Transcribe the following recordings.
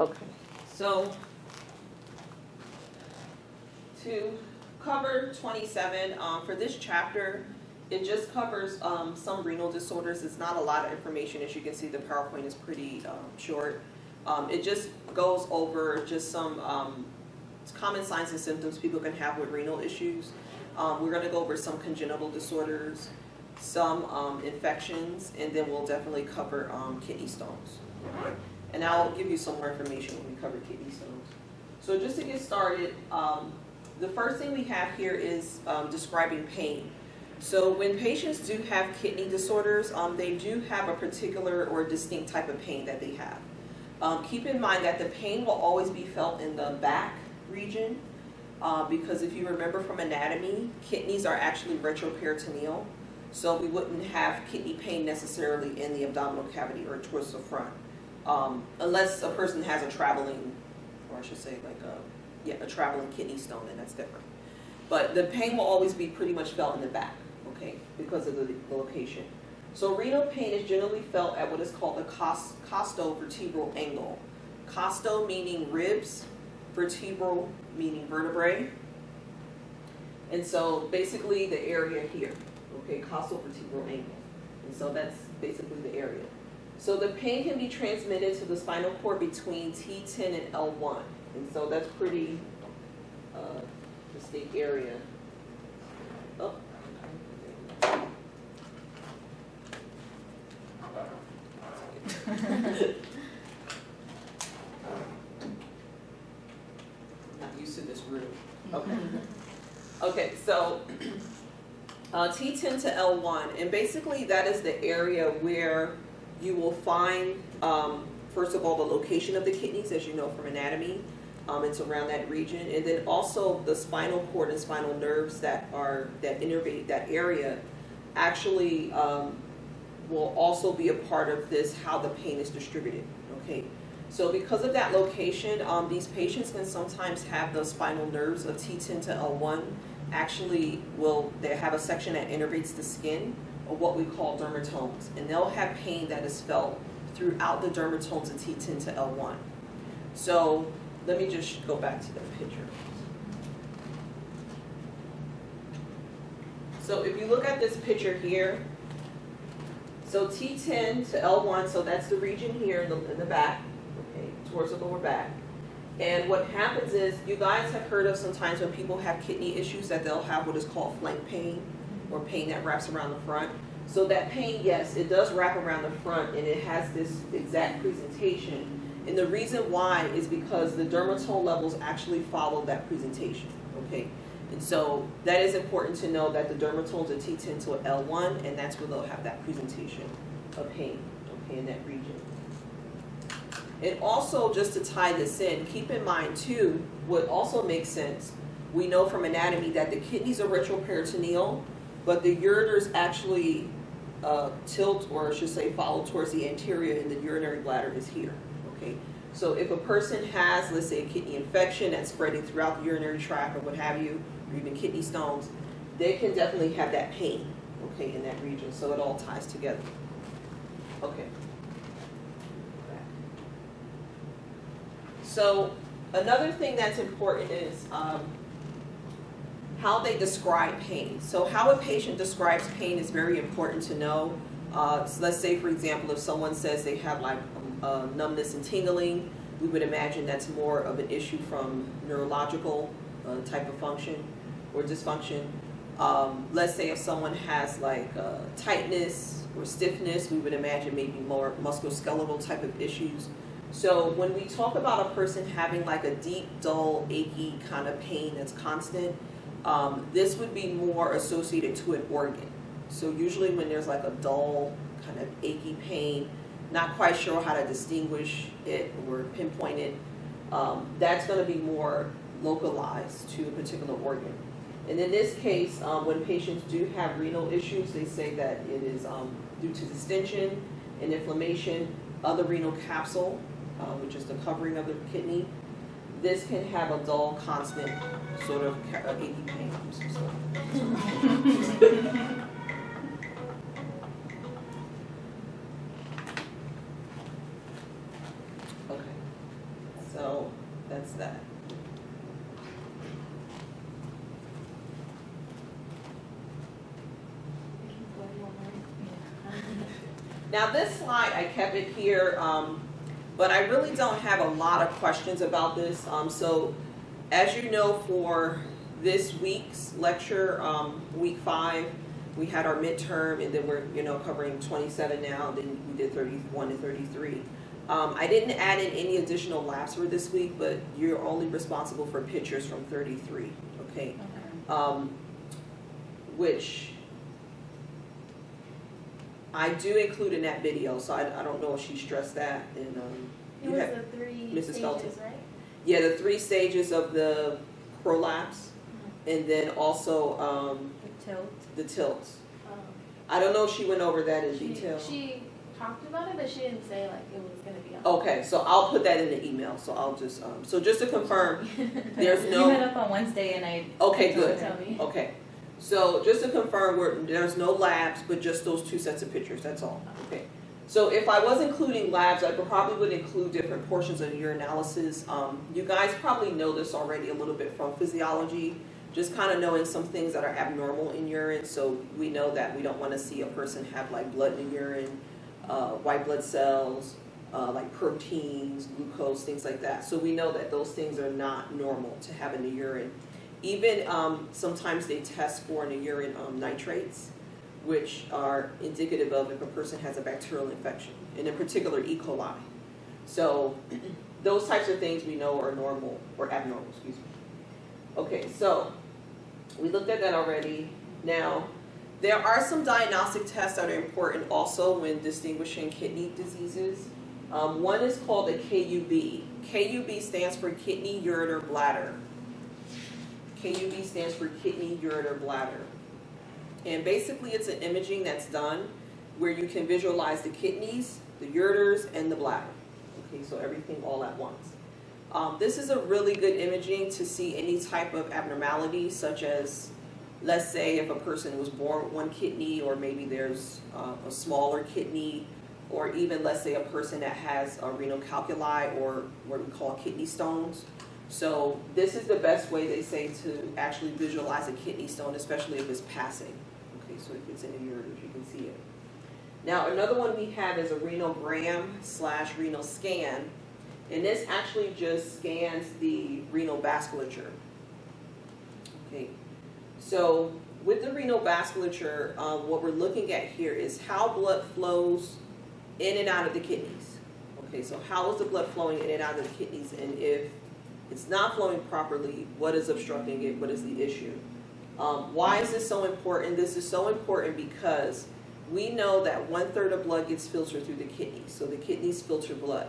Okay, so to cover 27, for this chapter, it just covers some renal disorders. It's not a lot of information. As you can see, the PowerPoint is pretty short. It just goes over just some common signs and symptoms people can have with renal issues. We're going to go over some congenital disorders, some infections, and then we'll definitely cover kidney stones. And I'll give you some more information when we cover kidney stones. So just to get started, the first thing we have here is describing pain. So when patients do have kidney disorders, they do have a particular or distinct type of pain that they have. Keep in mind that the pain will always be felt in the back region, because if you remember from anatomy, kidneys are actually retroperitoneal, so we wouldn't have kidney pain necessarily in the abdominal cavity or towards the front, unless a person has a traveling, or I should say like a traveling kidney stone, and that's different. But the pain will always be pretty much felt in the back, okay, because of the location. So renal pain is generally felt at what is called the costovertebral angle. Costo meaning ribs, vertebral meaning vertebrae. And so basically the area here, okay, costovertebral angle. And so that's basically the area. So the pain can be transmitted to the spinal cord between T10 and L1. And so that's pretty distinct area. Oh. I'm not used to this room. Okay. Okay, so T10 to L1, and basically that is the area where you will find, first of all, the location of the kidneys, as you know from anatomy. It's around that region, and then also the spinal cord and spinal nerves that innervate that area actually will also be a part of this, how the pain is distributed. Okay, so because of that location, these patients can sometimes have the spinal nerves of T10 to L1 actually they have a section that innervates the skin, or what we call dermatomes, and they'll have pain that is felt throughout the dermatomes of T10 to L1. So let me just go back to the picture. So if you look at this picture here, so T10 to L1, so that's the region here in the back, okay, towards the lower back. And what happens is, you guys have heard of sometimes when people have kidney issues that they'll have what is called flank pain, or pain that wraps around the front. So that pain, yes, it does wrap around the front, and it has this exact presentation. And the reason why is because the dermatome levels actually follow that presentation, okay? And so that is important to know, that the dermatomes are T10 to L1, and that's where they'll have that presentation of pain, okay, in that region. And also, just to tie this in, keep in mind too, what also makes sense, we know from anatomy that the kidneys are retroperitoneal, but the ureters actually tilt, or I should say follow towards the anterior, and the urinary bladder is here. Okay, so if a person has, let's say, a kidney infection that's spreading throughout the urinary tract or what have you, or even kidney stones, they can definitely have that pain, okay, in that region. So it all ties together. Okay. So another thing that's important is how they describe pain. So how a patient describes pain is very important to know. So let's say, for example, if someone says they have like numbness and tingling, we would imagine that's more of an issue from neurological type of function or dysfunction. Let's say if someone has like tightness or stiffness, we would imagine maybe more musculoskeletal type of issues. So when we talk about a person having like a deep, dull, achy kind of pain that's constant, this would be more associated to an organ. So usually when there's like a dull, kind of achy pain, not quite sure how to distinguish it or pinpoint it, that's going to be more localized to a particular organ. And in this case, when patients do have renal issues, they say that it is due to distension and inflammation of the renal capsule, which is the covering of the kidney. This can have a dull, constant sort of achy pain. Okay. that. Now this slide, I kept it here, but I really don't have a lot of questions about this. So as you know, for this week's lecture, week 5, we had our midterm, and then we're covering 27 now, then we did 31 and 33. I didn't add in any additional labs for this week, but you're only responsible for pictures from 33, okay? Which I do include in that video, so I don't know if she stressed that. And it was the 3 Mrs. stages, Felton, right? Yeah, the 3 stages of the prolapse, and then also the tilt. I don't know if she went over that in detail. She talked about it, but she didn't say like it was going to be on. Okay, so I'll put that in the email. So I'll just so just to confirm, there's no. You met up on Wednesday, and I. Okay, good. Tell me. Okay, so just to confirm, there's no labs, but just those 2 sets of pictures. That's all. Okay. So if I was including labs, I probably would include different portions of urinalysis. You guys probably know this already a little bit from physiology. Just kind of knowing some things that are abnormal in urine. So we know that we don't want to see a person have like blood in urine, white blood cells, like proteins, glucose, things like that. So we know that those things are not normal to have in the urine. Even sometimes they test for in the urine nitrates, which are indicative of if a person has a bacterial infection, and in particular E. coli. So those types of things we know are normal, or abnormal, excuse me. Okay, so we looked at that already. Now, there are some diagnostic tests that are important also when distinguishing kidney diseases. One is called a KUB. KUB stands for kidney, ureter, bladder. KUB stands for kidney, ureter, bladder. And basically it's an imaging that's done where you can visualize the kidneys, the ureters, and the bladder. Okay, so everything all at once. This is a really good imaging to see any type of abnormality, such as, let's say if a person was born with 1 kidney, or maybe there's a smaller kidney, or even let's say a person that has a renal calculi, or what we call kidney stones. So this is the best way, they say, to actually visualize a kidney stone, especially if it's passing. Okay, so if it's in the ureters, you can see it. Now another one we have is a renogram/renal scan. And this actually just scans the renal vasculature. Okay, so with the renal vasculature, what we're looking at here is how blood flows in and out of the kidneys. Okay, so how is the blood flowing in and out of the kidneys, and if it's not flowing properly, what is obstructing it? What is the issue? Why is this so important? This is so important because we know that 1/3 of blood gets filtered through the kidneys. So the kidneys filter blood.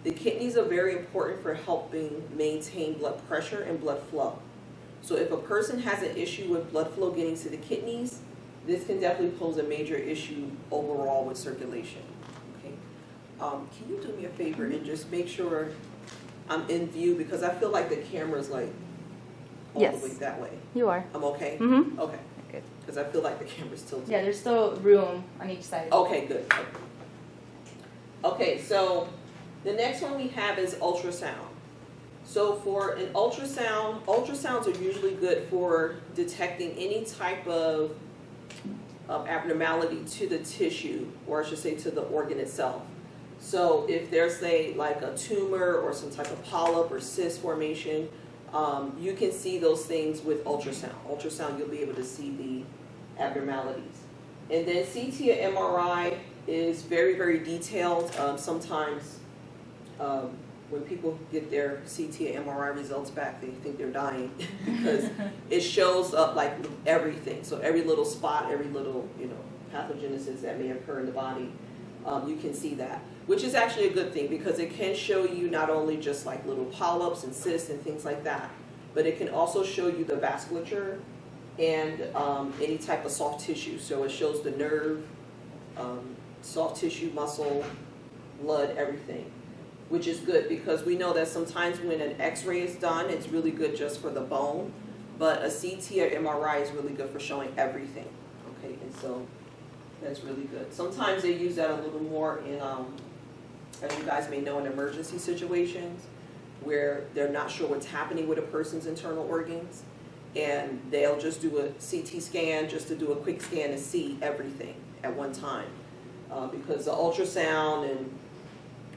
The kidneys are very important for helping maintain blood pressure and blood flow. So if a person has an issue with blood flow getting to the kidneys, this can definitely pose a major issue overall with circulation. Okay, can you do me a favor and just make sure I'm in view, because I feel like the camera's like all Yes. the way that way. You are. I'm okay? Mm-hmm. Okay, Good. because I feel like the camera's tilted. Yeah, there's still room on each side. Okay, good. Okay, so the next one we have is ultrasound. So for an ultrasound, ultrasounds are usually good for detecting any type of abnormality to the tissue, or I should say to the organ itself. So if there's, say, like a tumor or some type of polyp or cyst formation, you can see those things with ultrasound. Ultrasound, you'll be able to see the abnormalities. And then CT or MRI is very, very detailed. Sometimes when people get their CT and MRI results back, they think they're dying because it shows up like everything. So every little spot, every little pathogenesis that may occur in the body, you can see that, which is actually a good thing because it can show you not only just like little polyps and cysts and things like that, but it can also show you the vasculature and any type of soft tissue. So it shows the nerve, soft tissue, muscle, blood, everything, which is good because we know that sometimes when an x-ray is done, it's really good just for the bone, but a CT or MRI is really good for showing everything, okay, and so that's really good. Sometimes they use that a little more in, as you guys may know, in emergency situations, where they're not sure what's happening with a person's internal organs, and they'll just do a CT scan just to do a quick scan and see everything at one time. Because the ultrasound and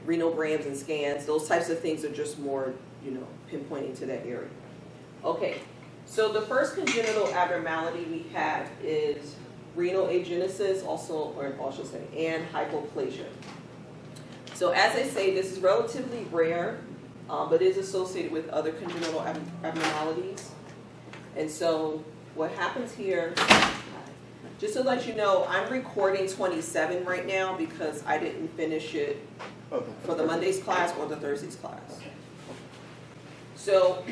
renograms and scans, those types of things are just more, pinpointing to that area. Okay, so the first congenital abnormality we have is renal agenesis, and hypoplasia. So as I say, this is relatively rare, but is associated with other congenital abnormalities. And so what happens here, just to let you know, I'm recording 27 right now because I didn't finish it for the Monday's class or the Thursday's class. So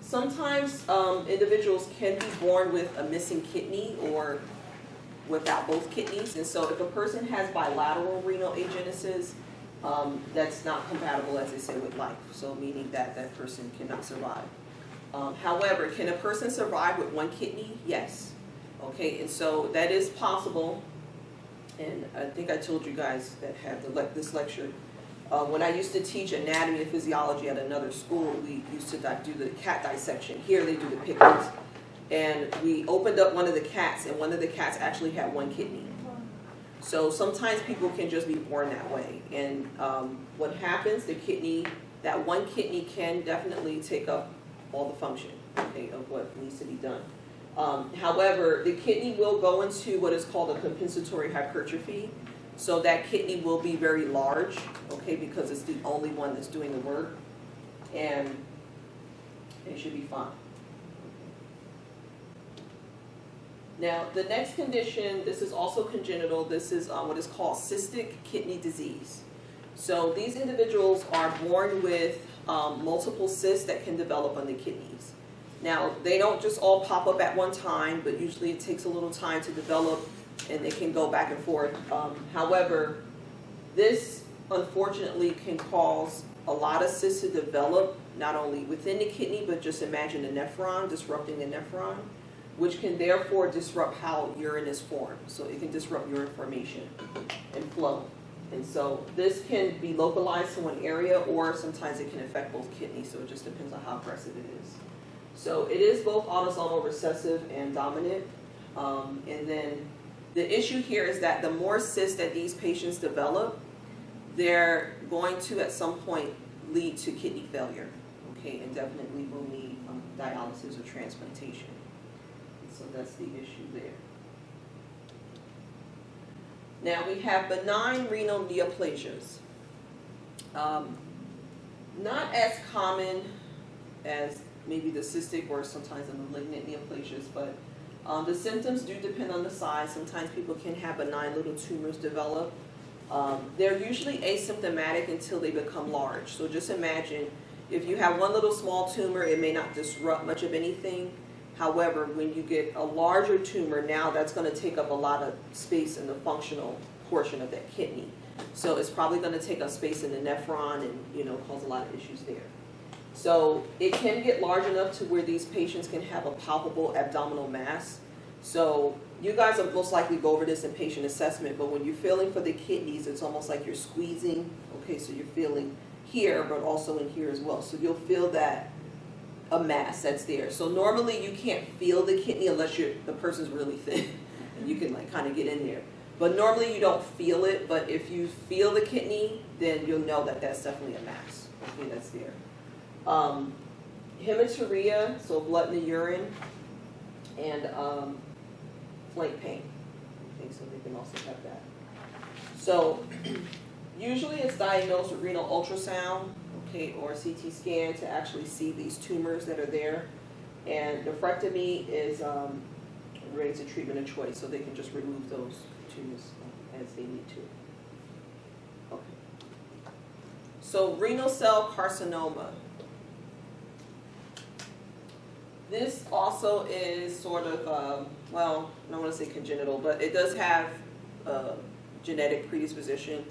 sometimes individuals can be born with a missing kidney or without both kidneys. And so if a person has bilateral renal agenesis, that's not compatible, as they say, with life. So meaning that that person cannot survive. However, can a person survive with one kidney? Yes. Okay, and so that is possible. And I think I told you guys that had this lecture. When I used to teach anatomy and physiology at another school, we used to do the cat dissection. Here they do the piglets. And we opened up one of the cats, and one of the cats actually had one kidney. So sometimes people can just be born that way. And what happens, that one kidney can definitely take up all the function, okay, of what needs to be done. However, the kidney will go into what is called a compensatory hypertrophy. So that kidney will be very large, okay, because it's the only one that's doing the work, and it should be fine. Now, the next condition, this is also congenital. This is what is called cystic kidney disease. So these individuals are born with multiple cysts that can develop on the kidneys. Now, they don't just all pop up at one time, but usually it takes a little time to develop, and they can go back and forth. However, this unfortunately can cause a lot of cysts to develop, not only within the kidney, but just imagine the nephron, disrupting the nephron, which can therefore disrupt how urine is formed. So it can disrupt urine formation and flow. And so this can be localized to one area, or sometimes it can affect both kidneys, so it just depends on how aggressive it is. So it is both autosomal recessive and dominant. And then the issue here is that the more cysts that these patients develop, they're going to at some point lead to kidney failure, okay, and definitely will need dialysis or transplantation. So that's the issue there. Now we have benign renal neoplasias. Not as common as maybe the cystic or sometimes the malignant neoplasias, but the symptoms do depend on the size. Sometimes people can have benign little tumors develop. They're usually asymptomatic until they become large. So just imagine if you have one little small tumor, it may not disrupt much of anything. However, when you get a larger tumor, now that's going to take up a lot of space in the functional portion of that kidney. So it's probably going to take up space in the nephron and cause a lot of issues there. So it can get large enough to where these patients can have a palpable abdominal mass. So you guys will most likely go over this in patient assessment, but when you're feeling for the kidneys, it's almost like you're squeezing. Okay, so you're feeling here, but also in here as well. So you'll feel that a mass that's there. So normally you can't feel the kidney unless the person's really thin and you can kind of get in there. But normally you don't feel it, but if you feel the kidney, then you'll know that that's definitely a mass. Okay, that's there. Hematuria, so blood in the urine, and flank pain. Okay, so they can also have that. So usually it's diagnosed with renal ultrasound, okay, or CT scan to actually see these tumors that are there. And nephrectomy is rates a treatment of choice, so they can just remove those tumors as they need to. Okay. So renal cell carcinoma. This also is sort of, well, I don't want to say congenital, but it does have genetic predisposition.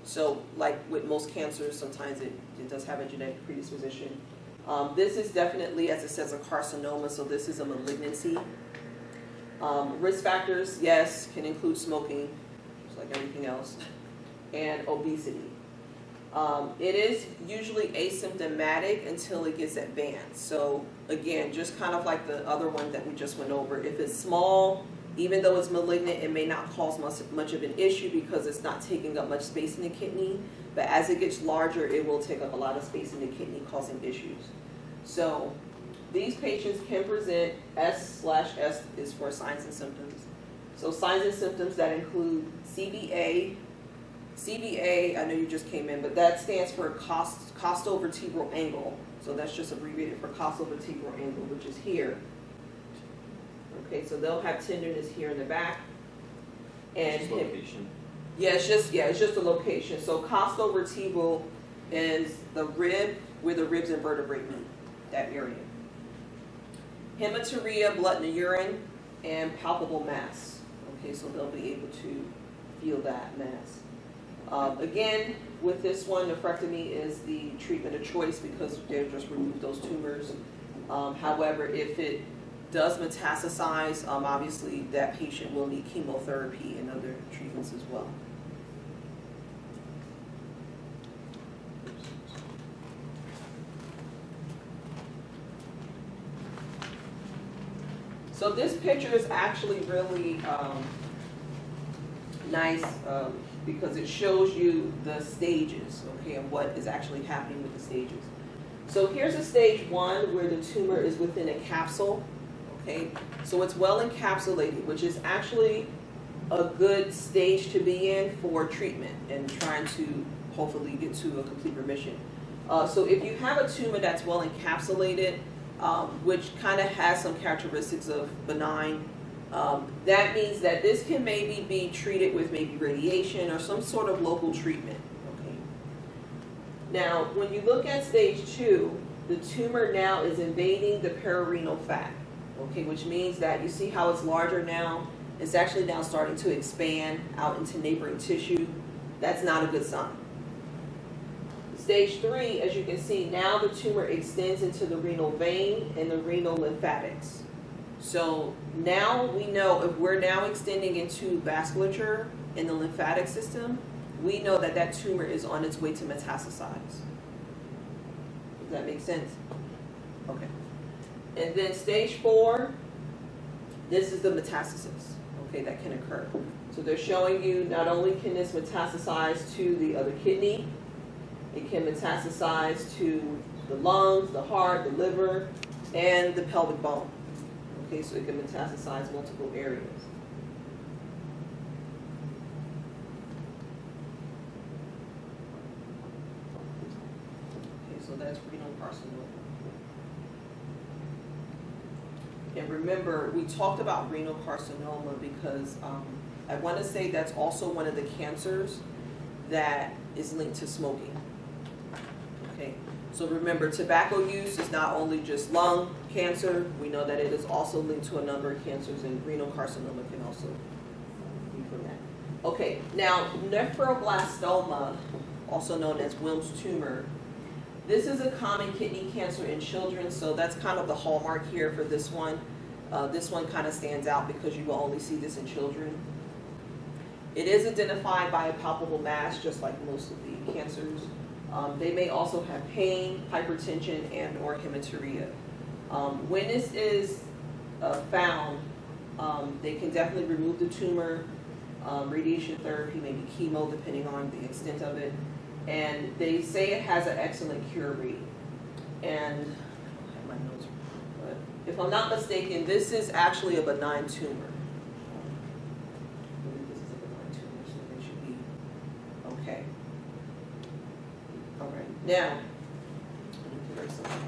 So like with most cancers, sometimes it does have a genetic predisposition. This is definitely, as it says, a carcinoma, so this is a malignancy. Risk factors, yes, can include smoking, just like everything else, and obesity. It is usually asymptomatic until it gets advanced. So again, just kind of like the other one that we just went over, if it's small, even though it's malignant, it may not cause much of an issue because it's not taking up much space in the kidney. But as it gets larger, it will take up a lot of space in the kidney, causing issues. So these patients can present, S/S is for signs and symptoms. So signs and symptoms that include CVA. CVA, I know you just came in, but that stands for costovertebral angle. So that's just abbreviated for costovertebral angle, which is here. Okay, so they'll have tenderness here in the back. And Just location. yeah, it's just a location. So costovertebral is the rib where the ribs and vertebrae meet, that area. Hematuria, blood in the urine, and palpable mass. Okay, so they'll be able to feel that mass. Again, with this one, nephrectomy is the treatment of choice because they'll just remove those tumors. However, if it does metastasize, obviously that patient will need chemotherapy and other treatments as well. So this picture is actually really nice because it shows you the stages, okay, and what is actually happening with the stages. So here's a stage 1 where the tumor is within a capsule, okay? So it's well encapsulated, which is actually a good stage to be in for treatment and trying to hopefully get to a complete remission. So if you have a tumor that's well encapsulated, which kind of has some characteristics of benign, that means that this can maybe be treated with maybe radiation or some sort of local treatment. Okay. Now, when you look at stage 2, the tumor now is invading the pararenal fat, okay, which means that you see how it's larger now. It's actually now starting to expand out into neighboring tissue. That's not a good sign. Stage 3, as you can see, now the tumor extends into the renal vein and the renal lymphatics. So now we know if we're now extending into vasculature in the lymphatic system, we know that that tumor is on its way to metastasize. Does that make sense? Okay. And then stage 4, this is the metastasis, okay, that can occur. So they're showing you not only can this metastasize to the other kidney, it can metastasize to the lungs, the heart, the liver, and the pelvic bone. Okay, so it can metastasize multiple areas. Okay, so that's renal carcinoma. And remember, we talked about renal carcinoma because I want to say that's also one of the cancers that is linked to smoking. Okay, so remember, tobacco use is not only just lung cancer, we know that it is also linked to a number of cancers, and renal carcinoma can also be from that. Okay, now nephroblastoma, also known as Wilms tumor, this is a common kidney cancer in children, so that's kind of the hallmark here for this one. This one kind of stands out because you will only see this in children. It is identified by a palpable mass, just like most of the cancers. They may also have pain, hypertension, and or hematuria. When this is found, they can definitely remove the tumor, radiation therapy, maybe chemo, depending on the extent of it. And they say it has an excellent cure rate. And I don't have my notes, but if I'm not mistaken, this is actually a benign tumor. I believe this is a benign tumor, so they should be okay. All right, now, I need to write something.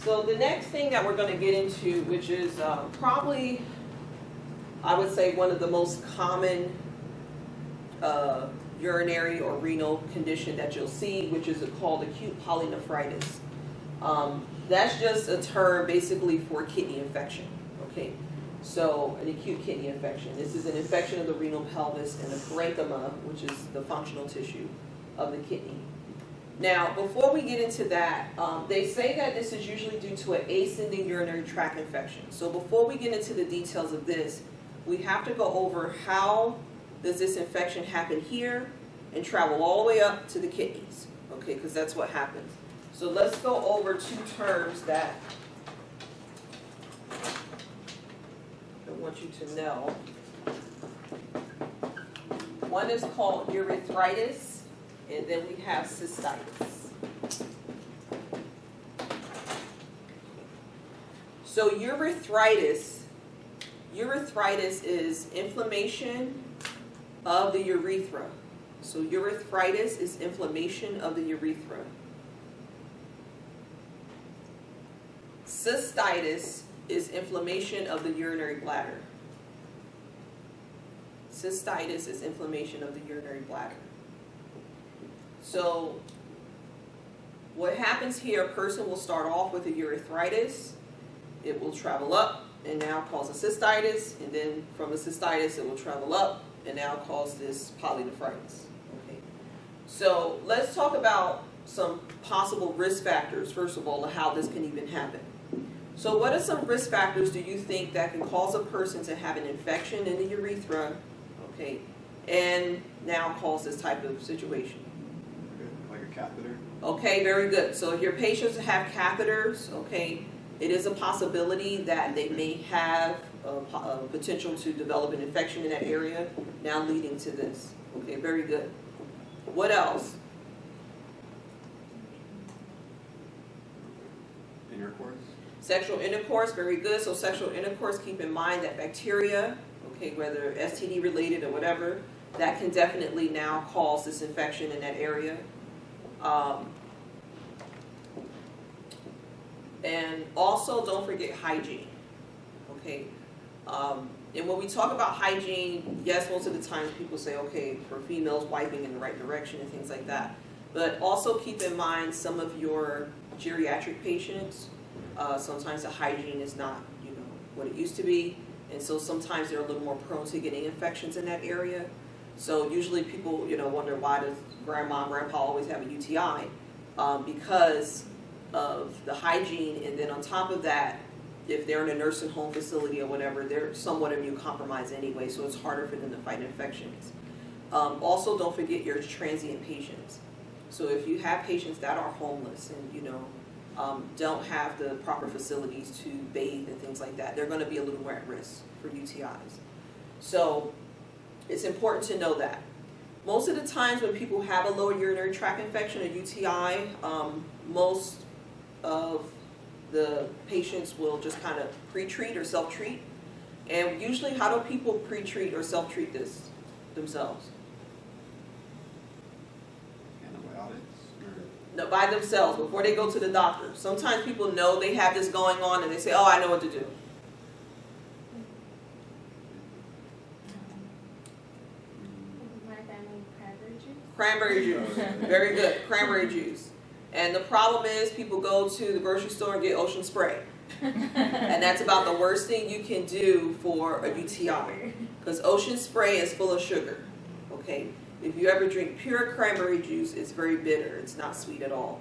So the next thing that we're going to get into, which is probably, I would say, one of the most common urinary or renal condition that you'll see, which is called acute polynephritis. That's just a term basically for kidney infection, okay? So an acute kidney infection. This is an infection of the renal pelvis and the parenchyma, which is the functional tissue of the kidney. Now, before we get into that, they say that this is usually due to an ascending urinary tract infection. So before we get into the details of this, we have to go over how does this infection happen here and travel all the way up to the kidneys, okay, because that's what happens. So let's go over two terms that I want you to know. One is called urethritis, and then we have cystitis. So urethritis is inflammation of the urethra. So urethritis is inflammation of the urethra. Cystitis is inflammation of the urinary bladder. Cystitis is inflammation of the urinary bladder. So what happens here, a person will start off with a urethritis, it will travel up and now cause a cystitis, and then from a cystitis it will travel up and now cause this polynephritis. Okay. So let's talk about some possible risk factors, first of all, of how this can even happen. So what are some risk factors do you think that can cause a person to have an infection in the urethra, okay, and now cause this type of situation? Like a catheter? Okay, very good. So if your patients have catheters, okay, it is a possibility that they may have a potential to develop an infection in that area, now leading to this. Okay, very good. What else? Intercourse? Sexual intercourse, very good. So sexual intercourse, keep in mind that bacteria, okay, whether STD related or whatever, that can definitely now cause this infection in that area. And also don't forget hygiene, okay? And when we talk about hygiene, yes, most of the times people say, okay, for females, wiping in the right direction and things like that. But also keep in mind some of your geriatric patients, sometimes the hygiene is not, what it used to be. And so sometimes they're a little more prone to getting infections in that area. So usually people, wonder why does grandma and grandpa always have a UTI? Because of the hygiene, and then on top of that, if they're in a nursing home facility or whatever, they're somewhat immune compromised anyway, so it's harder for them to fight infections. Also, don't forget your transient patients. So if you have patients that are homeless and don't have the proper facilities to bathe and things like that, they're going to be a little more at risk for UTIs. So it's important to know that. Most of the times when people have a lower urinary tract infection or UTI, most of the patients will just kind of pre-treat or self-treat. And usually, how do people pre-treat or self-treat this themselves? Antibiotics? No, by themselves, before they go to the doctor. Sometimes people know they have this going on and they say, oh, I know what to do. My family, Cranberry cranberry juice. juice. Very good. Cranberry juice. And the problem is people go to the grocery store and get ocean spray. And that's about the worst thing you can do for a UTI. Because ocean spray is full of sugar. Okay? If you ever drink pure cranberry juice, it's very bitter. It's not sweet at all.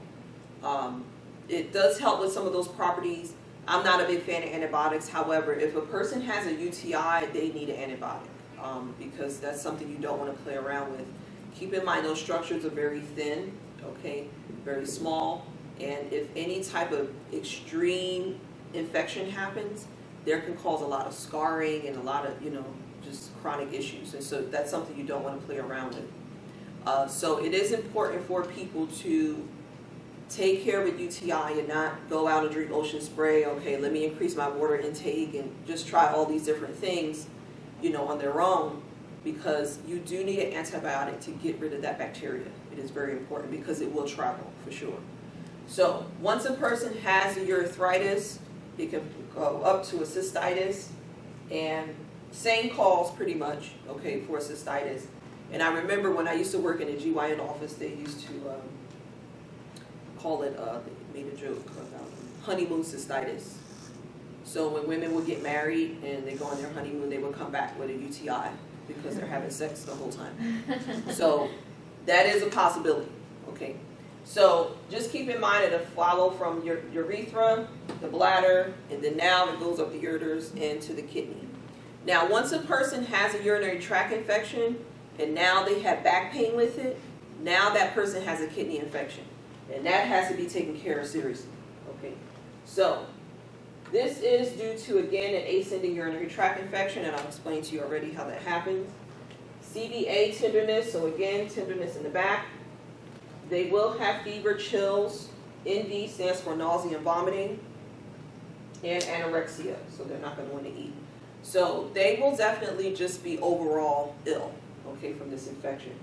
It does help with some of those properties. I'm not a big fan of antibiotics. However, if a person has a UTI, they need an antibiotic. Because that's something you don't want to play around with. Keep in mind those structures are very thin. Okay, very small, and if any type of extreme infection happens, there can cause a lot of scarring and a lot of, just chronic issues, and so that's something you don't want to play around with. So it is important for people to take care of a UTI and not go out and drink ocean spray, okay, let me increase my water intake and just try all these different things, on their own, because you do need an antibiotic to get rid of that bacteria. It is very important because it will travel for sure. So once a person has a urethritis, it can go up to a cystitis, and same cause pretty much, okay, for cystitis. And I remember when I used to work in a GYN office, they used to call it, they made a joke about honeymoon cystitis. So when women would get married and they go on their honeymoon, they would come back with a UTI because they're having sex the whole time. So that is a possibility, okay? So just keep in mind it'll follow from your urethra, the bladder, and then now it goes up the ureters into the kidney. Now, once a person has a urinary tract infection and now they have back pain with it, now that person has a kidney infection. And that has to be taken care of seriously. Okay, so this is due to, again, an ascending urinary tract infection, and I'll explain to you already how that happens. CVA tenderness, so again, tenderness in the back. They will have fever, chills. NV stands for nausea and vomiting. And anorexia, so they're not going to want to eat. So they will definitely just be overall ill, okay, from this infection.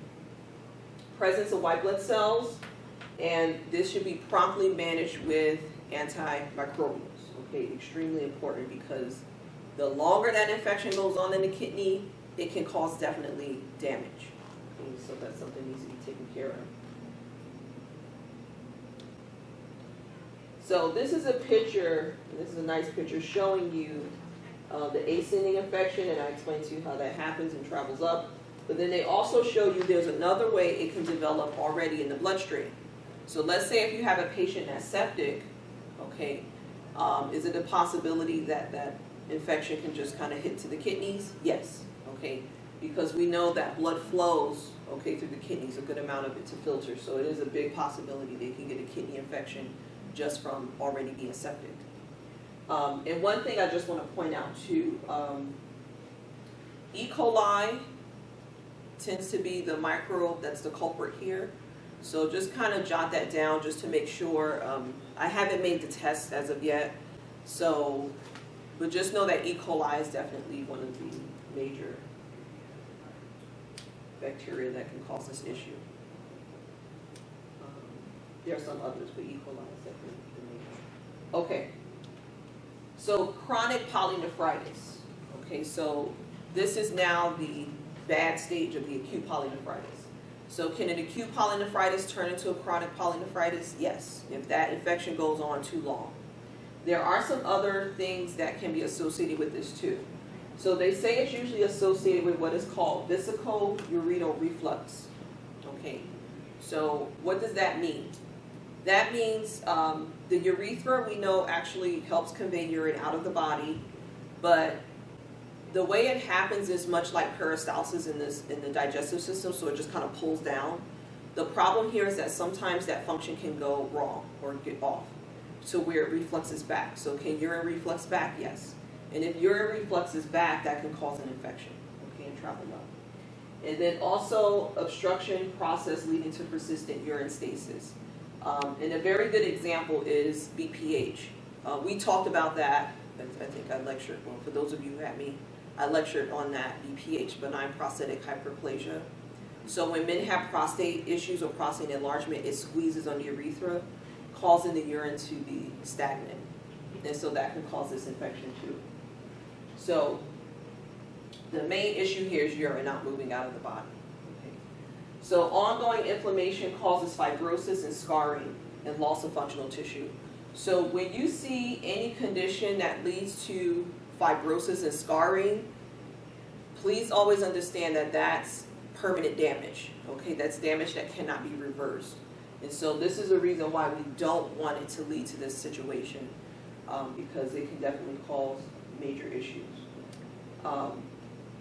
Presence of white blood cells, and this should be promptly managed with antimicrobials, okay, extremely important because the longer that infection goes on in the kidney, it can cause definitely damage, okay, so that's something that needs to be taken care of. So this is a picture, this is a nice picture showing you the ascending infection, and I explained to you how that happens and travels up. But then they also show you there's another way it can develop already in the bloodstream. So let's say if you have a patient that's septic, okay, is it a possibility that that infection can just kind of hit to the kidneys? Yes, okay, because we know that blood flows, okay, through the kidneys, a good amount of it to filter. So it is a big possibility they can get a kidney infection just from already being septic. And one thing I just want to point out too, E. coli tends to be the microbe that's the culprit here. So just kind of jot that down just to make sure. I haven't made the test as of yet, so, but just know that E. coli is definitely one of the major bacteria that can cause this issue. There are some others, but E. coli is definitely the major. Okay, so chronic polynephritis. Okay, so this is now the bad stage of the acute polynephritis. So can an acute polynephritis turn into a chronic polynephritis? Yes, if that infection goes on too long. There are some other things that can be associated with this too. So they say it's usually associated with what is called vesicoureteral reflux. Okay, so what does that mean? That means the urethra, we know, actually helps convey urine out of the body, but the way it happens is much like peristalsis in the digestive system, so it just kind of pulls down. The problem here is that sometimes that function can go wrong or get off, so where it refluxes back. So can urine reflux back? Yes. And if urine refluxes back, that can cause an infection, okay, and travel up. And then also obstruction process leading to persistent urine stasis. And a very good example is BPH. We talked about that. I think I lectured, well, for those of you who had me, I lectured on that, BPH, benign prostatic hyperplasia. So when men have prostate issues or prostate enlargement, it squeezes on the urethra, causing the urine to be stagnant. And so that can cause this infection too. So the main issue here is urine not moving out of the body. Okay. So ongoing inflammation causes fibrosis and scarring and loss of functional tissue. So when you see any condition that leads to fibrosis and scarring, please always understand that that's permanent damage, okay? That's damage that cannot be reversed. And so this is a reason why we don't want it to lead to this situation, because it can definitely cause major issues.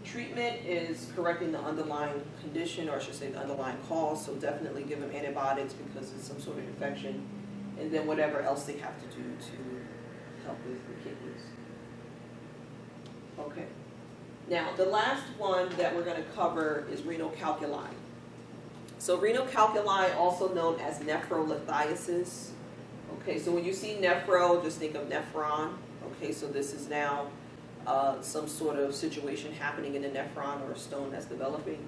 Treatment is correcting the underlying condition, or I should say the underlying cause, so definitely give them antibiotics because it's some sort of infection, and then whatever else they have to do to help with the kidneys. Okay. Now, the last one that we're going to cover is renal calculi. So renal calculi, also known as nephrolithiasis. Okay, so when you see nephro, just think of nephron. Okay, so this is now some sort of situation happening in the nephron or a stone that's developing.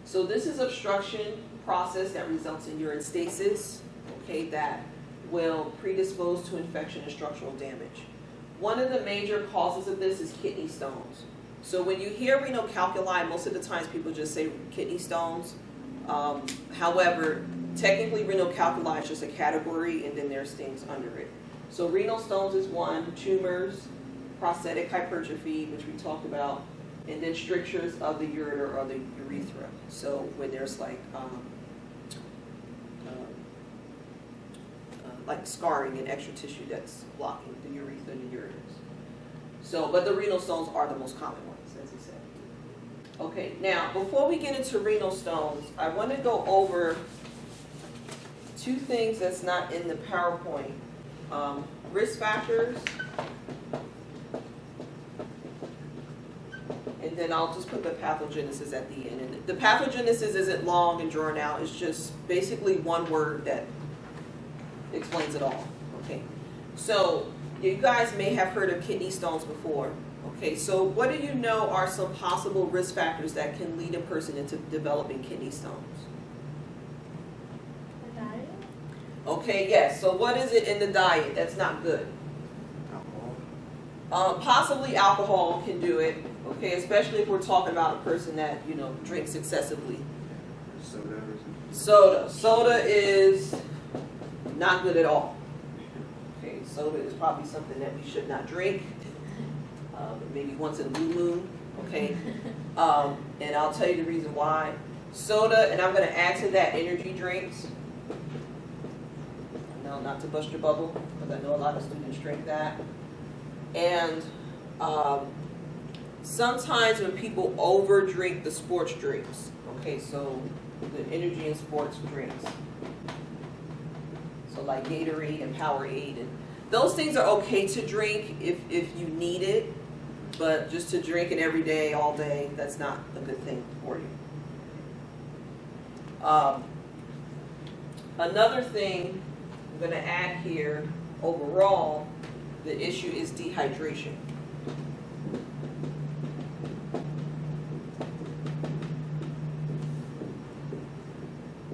So this is obstruction process that results in urine stasis, okay, that will predispose to infection and structural damage. One of the major causes of this is kidney stones. So when you hear renal calculi, most of the times people just say kidney stones. However, technically renal calculi is just a category, and then there's things under it. So renal stones is one, tumors, prostatic hypertrophy, which we talked about, and then strictures of the ureter or the urethra. So when there's like scarring and extra tissue that's blocking the urethra and the ureters. So, but the renal stones are the most common ones. as he said. Okay, now before we get into renal stones, I want to go over two things that's not in the PowerPoint. Risk factors, and then I'll just put the pathogenesis at the end. And the pathogenesis isn't long and drawn out. It's just basically one word that explains it all. Okay, so you guys may have heard of kidney stones before. Okay, so what do you know are some possible risk factors that can lead a person into developing kidney stones? The diet? Okay, yes. So what is it in the diet that's not good? Alcohol. Possibly alcohol can do it. Okay, especially if we're talking about a person that drinks excessively. Or soda or something. Soda is not good at all. Okay, soda is probably something that we should not drink. Maybe once in a blue moon. Okay, and I'll tell you the reason why. Soda, and I'm going to add to that energy drinks. No, not to bust your bubble, because I know a lot of students drink that. And sometimes when people over drink the sports drinks, okay, so the energy and sports drinks, so like Gatorade and Powerade, and those things are okay to drink if you need it, but just to drink it every day, all day, that's not a good thing for you. Another thing I'm going to add here, overall, the issue is dehydration.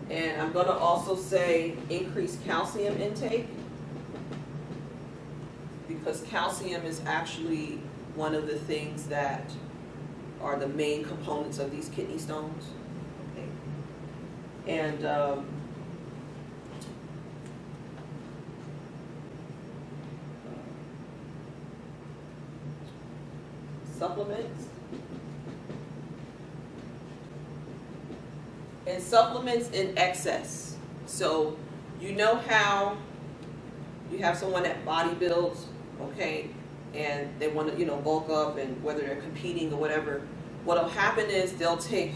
And I'm going to also say increased calcium intake, because calcium is actually one of the things that are the main components of these kidney stones. Okay. And supplements. And supplements in excess. So you know how you have someone that body builds, okay, and they want to, bulk up, and whether they're competing or whatever, what'll happen is they'll take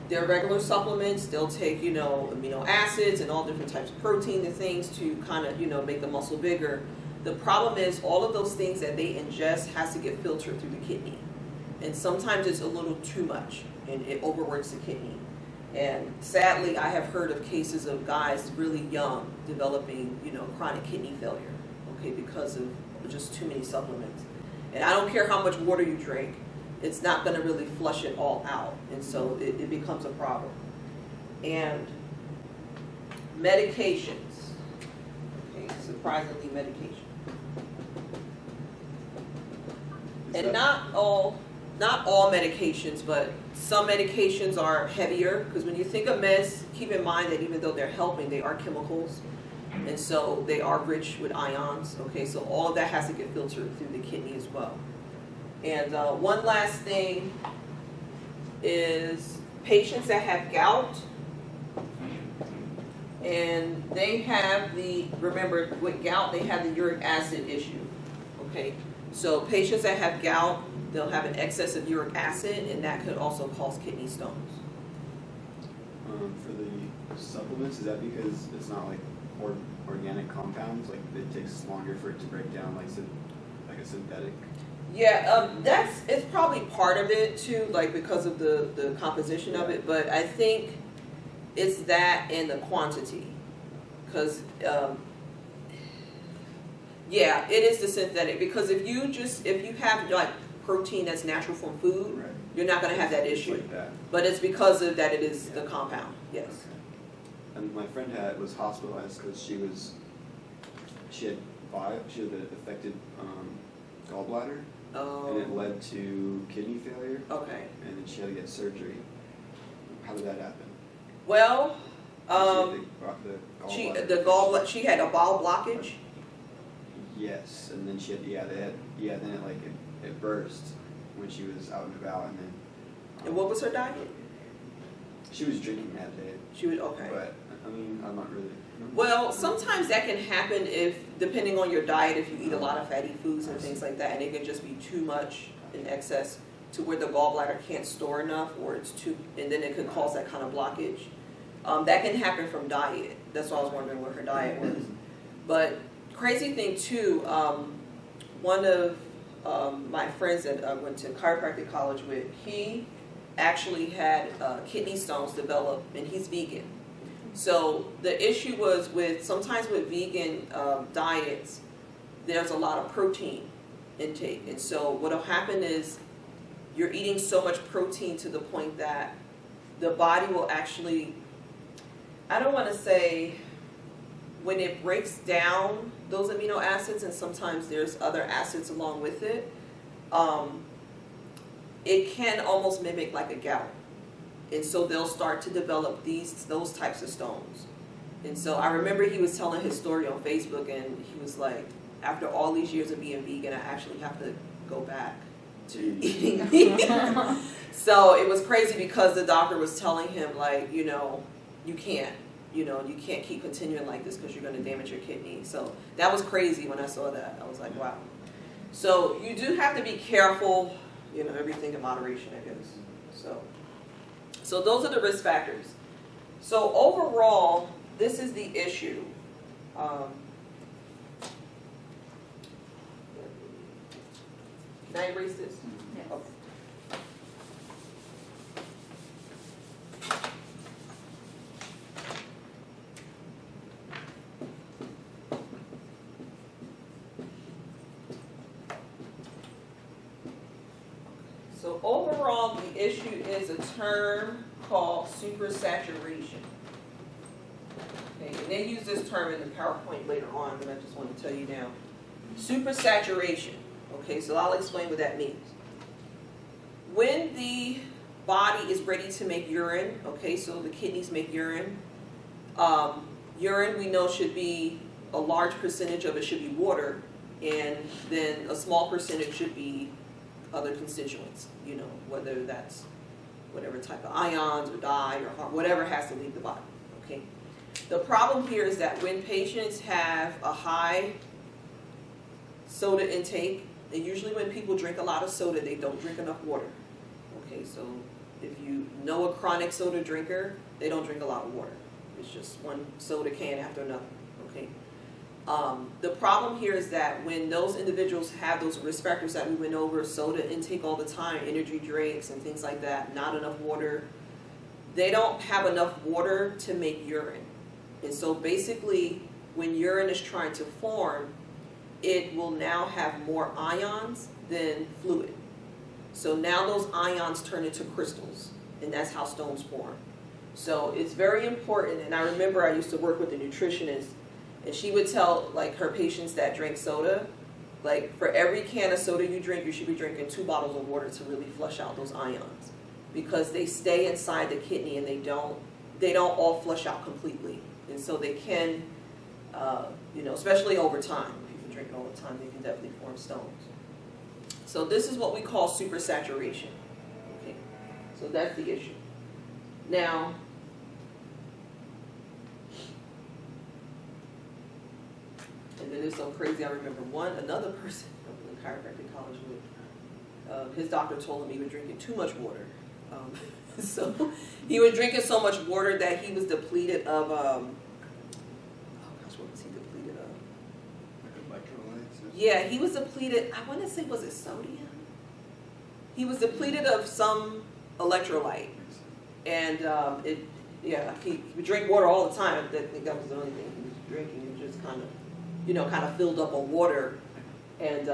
their regular supplements, they'll take, amino acids and all different types of protein and things to kind of, make the muscle bigger. The problem is all of those things that they ingest has to get filtered through the kidney. And sometimes it's a little too much, and it overworks the kidney. And sadly, I have heard of cases of guys really young developing, chronic kidney failure, okay, because of just too many supplements. And I don't care how much water you drink, it's not going to really flush it all out. And so it becomes a problem. And medications, okay, surprisingly medication. And not all medications, but some medications are heavier, because when you think of meds, keep in mind that even though they're helping, they are chemicals, and so they are rich with ions. Okay, so all of that has to get filtered through the kidney as well. And one last thing is patients that have gout, and they have remember with gout they have the uric acid issue. Okay, so patients that have gout, they'll have an excess of uric acid, and that could also cause kidney stones. For the supplements, is that because it's not like organic compounds? Like it takes longer for it to break down, like a synthetic? Yeah, it's probably part of it too, like because of the composition of it. But I think it's that and the quantity, because yeah, it is the synthetic. Because if you have like protein that's natural from food, Right. you're not going to have that issue. Like that. But it's because of that it is the compound. Yes. Okay. And my friend was hospitalized because she had an affected gallbladder, and it led to kidney failure, Okay. and then she had to get surgery. How did that happen? Well, she she had a bowel blockage. Yes, and then she had then it burst when she was out and about, and then. And what was her diet? She was drinking that day. She was okay. But I mean, I'm not really. Well, sometimes that can happen depending on your diet, if you eat a lot of fatty foods and things like that, and it can just be too much in excess to where the gallbladder can't store enough, or it's too, and then it could cause that kind of blockage. That can happen from diet. That's why I was wondering what her diet was. But crazy thing too, one of my friends that I went to chiropractic college with, he actually had kidney stones develop, and he's vegan. So the issue was sometimes with vegan diets, there's a lot of protein intake. And so what'll happen is you're eating so much protein to the point that the body will actually, I don't want to say, when it breaks down those amino acids, and sometimes there's other acids along with it, it can almost mimic like a gout. And so they'll start to develop those types of stones. And so I remember he was telling his story on Facebook, and he was like, after all these years of being vegan, I actually have to go back to eating vegan. So it was crazy because the doctor was telling him, like, you can't keep continuing like this because you're going to damage your kidney. So that was crazy when I saw that. I was like, wow. So you do have to be careful, everything in moderation, I guess. So those are the risk factors. So overall, this is the issue. Can I erase this? Yes. Okay. So overall, the issue is a term called supersaturation. Okay, and they use this term in the PowerPoint later on, but I just want to tell you now. Supersaturation. Okay, so I'll explain what that means. When the body is ready to make urine, okay, so the kidneys make urine. Urine, we know, should be a large percentage of it should be water, and then a small percentage should be other constituents, whether that's whatever type of ions or dye or whatever has to leave the body, okay? The problem here is that when patients have a high soda intake, and usually when people drink a lot of soda, they don't drink enough water, okay? So if you know a chronic soda drinker, they don't drink a lot of water. It's just one soda can after another, okay? The problem here is that when those individuals have those risk factors that we went over, soda intake all the time, energy drinks and things like that, not enough water, they don't have enough water to make urine. And so basically, when urine is trying to form, it will now have more ions than fluid. So now those ions turn into crystals, and that's how stones form. So it's very important, and I remember I used to work with a nutritionist, and she would tell her patients that drink soda, for every can of soda you drink, you should be drinking 2 bottles of water to really flush out those ions, because they stay inside the kidney and they don't all flush out completely. And so they can, especially over time, if you drink it all the time, they can definitely form stones. So this is what we call supersaturation. Okay, so that's the issue. Now, and then it's so crazy, I remember another person in chiropractic college with, his doctor told him he was drinking too much water. So he was drinking so much water that he was depleted of, what was he depleted of? Electrolytes? Yeah, he was depleted, I want to say, was it sodium? He was depleted of some electrolyte. And he would drink water all the time. I think that was the only thing he was drinking. He was just kind of filled up on water. And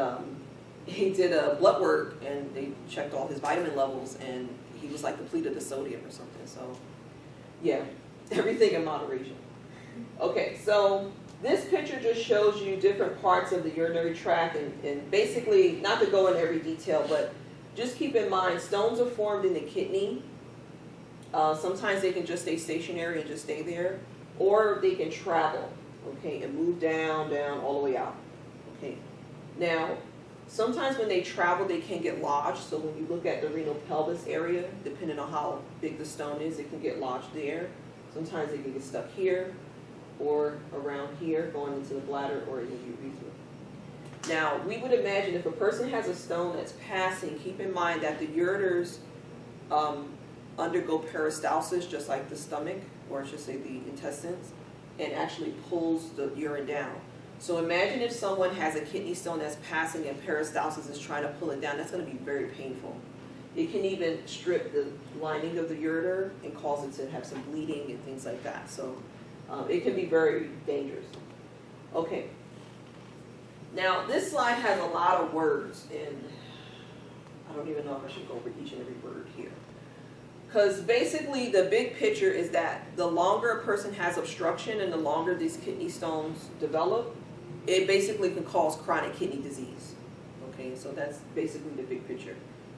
he did a blood work, and they checked all his vitamin levels, and he was depleted of sodium or something. So, yeah, everything in moderation. Okay, so this picture just shows you different parts of the urinary tract, and basically, not to go into every detail, but just keep in mind, stones are formed in the kidney. Sometimes they can just stay stationary and just stay there, or they can travel, okay, and move down, all the way out, okay. Now, sometimes when they travel, they can get lodged. So when you look at the renal pelvis area, depending on how big the stone is, it can get lodged there. Sometimes they can get stuck here, or around here, going into the bladder or in the urethra. Now, we would imagine if a person has a stone that's passing, keep in mind that the ureters undergo peristalsis, just like the stomach, or I should say the intestines, and actually pulls the urine down. So imagine if someone has a kidney stone that's passing and peristalsis is trying to pull it down. That's going to be very painful. It can even strip the lining of the ureter and cause it to have some bleeding and things like that. So it can be very dangerous. Okay. Now, this slide has a lot of words, and I don't even know if I should go over each and every word here. Because basically the big picture is that the longer a person has obstruction and the longer these kidney stones develop, it basically can cause chronic kidney disease. Okay, so that's basically the big picture.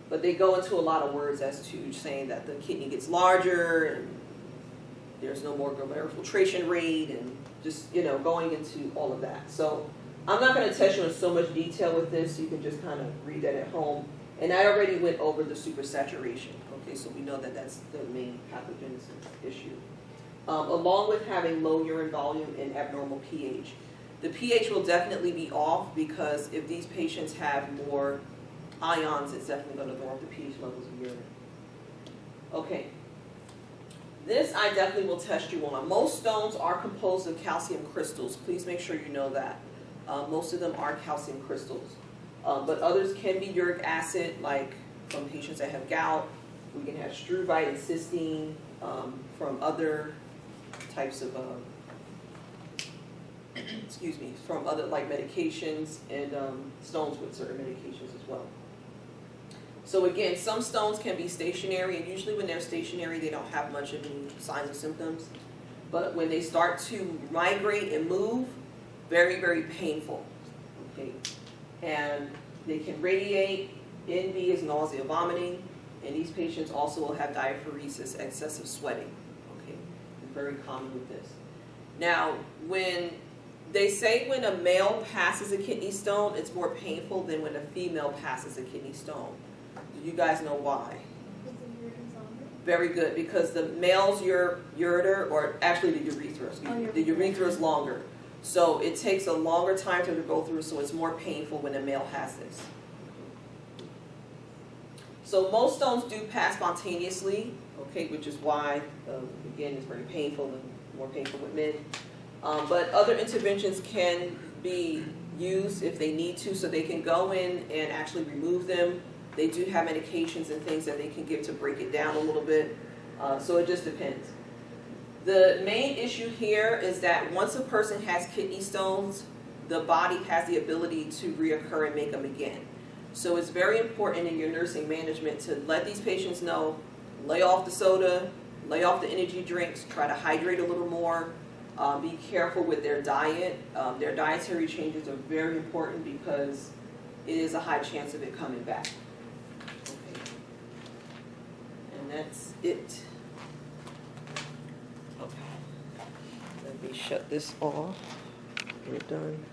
But they go into a lot of words as to saying that the kidney gets larger and there's no more glomerular filtration rate and just, going into all of that. So I'm not going to test you in so much detail with this. You can just kind of read that at home. And I already went over the supersaturation. Okay, so we know that that's the main pathogenesis issue. Along with having low urine volume and abnormal pH. The pH will definitely be off because if these patients have more ions, it's definitely going to go up the pH levels of urine. Okay. This I definitely will test you on. Most stones are composed of calcium crystals. Please make sure you know that. Most of them are calcium crystals. But others can be uric acid, like from patients that have gout. We can have struvite and cysteine from other types of, from other like medications and stones with certain medications as well. So again, some stones can be stationary, and usually when they're stationary, they don't have much of any signs or symptoms. But when they start to migrate and move, very, very painful. Okay, and they can radiate. NV is nausea, vomiting, and these patients also will have diaphoresis, excessive sweating. Okay, very common with this. Now, when they say when a male passes a kidney stone, it's more painful than when a female passes a kidney stone. Do you guys know why? Very good, because the male's ureter, or actually the urethra, the urethra is longer. So it takes a longer time to go through, so it's more painful when a male has this. So most stones do pass spontaneously, okay, which is why, again, it's very painful and more painful with men. But other interventions can be used if they need to, so they can go in and actually remove them. They do have medications and things that they can give to break it down a little bit. So it just depends. The main issue here is that once a person has kidney stones, the body has the ability to reoccur and make them again. So it's very important in your nursing management to let these patients know, lay off the soda, lay off the energy drinks, try to hydrate a little more, be careful with their diet. Their dietary changes are very important because it is a high chance of it coming back. Okay. And that's it. Okay. Let me shut this off. We're done.